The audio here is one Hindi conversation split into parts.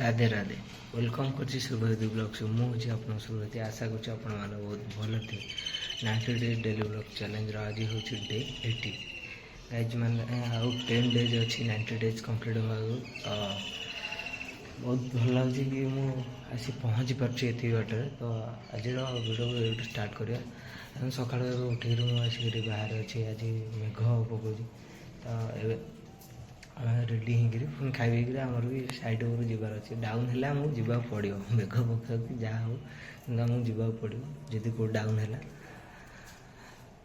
राधे राधे वेलकम कर सुभदीप ब्लॉग से मुझे आप सुभदीप आशा कर बहुत भल थे 90 डेज डेली ब्लॉग चैलेंज आज हूँ डे 80 गाइज मैंने आउ 10 डेज अच्छी 90 डेज कंप्लीट होगा बहुत भल लगे कि मुझे पहुँची पार्टी ये बाटर तो आज वीडियो ये स्टार्ट करा सका उठे मुझे बाहर अच्छे आज मेघ पकाऊ तो रेडी होकर पुणी खाई आमर भी साइड ओवर जबार अच्छे डाउन है आमको जवा पड़ो मेघ पका जहाँ हो आमको जवा पड़ो जदि कौ डाउन है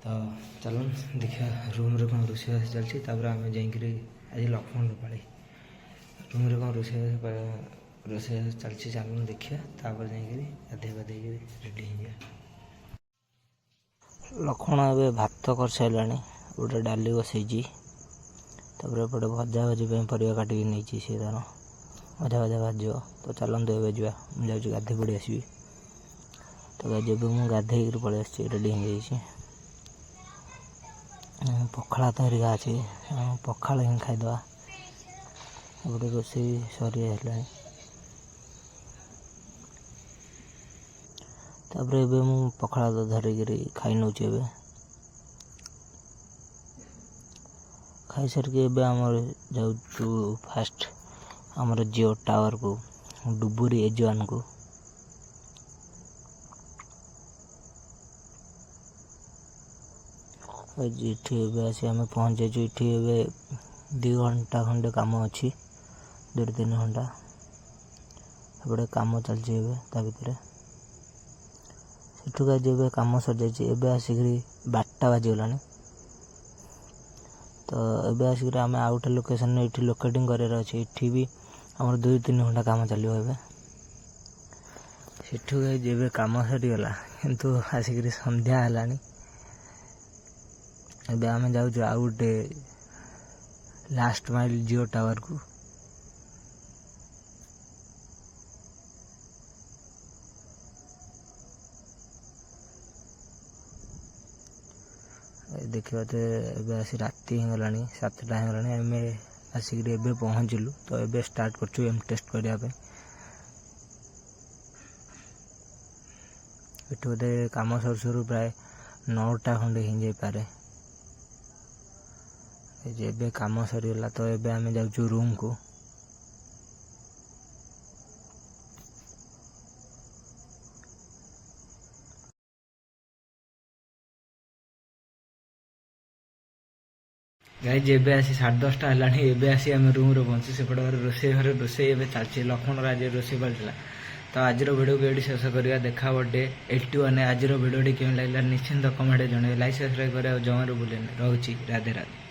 तो चलो देखा रूम रे कौन रोषेबास चलती आम जाकि आज लक्ष्मण पाड़ी रूम रे कौन रोषेबास चलती चलो देखा जाकि गाधे पाधे रेडी हो लक्ष्मण ए भात कर सारे गोटे डाली बसई तापर एपटे भजा भजी परिया काटिकी नहीं सी तार भजा भजा भाज तो चलते ए जा मुझे गाधे पड़ी आसबि तो जब मुझे गाधे पलि आस रेडी हो पखाड़ा तो हरिका अच्छे पखाड़ ही खाईदे एपटे रोसे सरी तापर ए पखाड़ा तो धरिकी खाई नौ खाई सारिक आमर जाऊँ फास्ट आमर जियो टावर को डुबुरी एजवान को ये आसी आम पहुँच जाइए ये 2 घंटा खंडे कम अच्छी 2-3 घंटा एपटे कम चलती भितर सेठू जब कम सर जाइए आसिक 12टा बाजीगला तो ये आसिक आम आउट लोकेशन ये लोकेटिंग करार अच्छे ये भी आम 2-3 घंटा कम चलो सेठू जब कम सरीगला किंतु आसिक संध्या है एबे आम जाऊँ आउ गोटे लास्ट माइल जियो टावर को देखा तो ये आसी राति होगा 7टा होगा आम आसिक पहुँचलु तो ये स्टार्ट कर एम टेस्ट करने बोधे कम सर सर प्राय 9टा खंडे हो जापे जब कम सरीगला तो ये आम जाऊँ रूम को गाइज एबे आसी 10:30 है आसी आम रूम रे पहुँचे सेपट रोसे घर रोसे चलती लक्ष्मण आज रोसे पड़ता तो आज वीडियो को ये शेष करवा देखा डे 81 आज वीडियो केमी लगे निश्चिंत कमेंट जन लाइक सब्सक्राइब करें जमार भूलें रोचे राधे राधे।